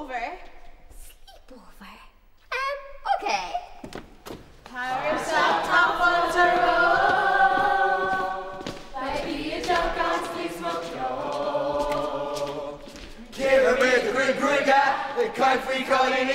sleepover. Sleepover? Okay. Paris up top on the road. Baby, a joke on sleep smoke road. Chéile with the green guy, the country calling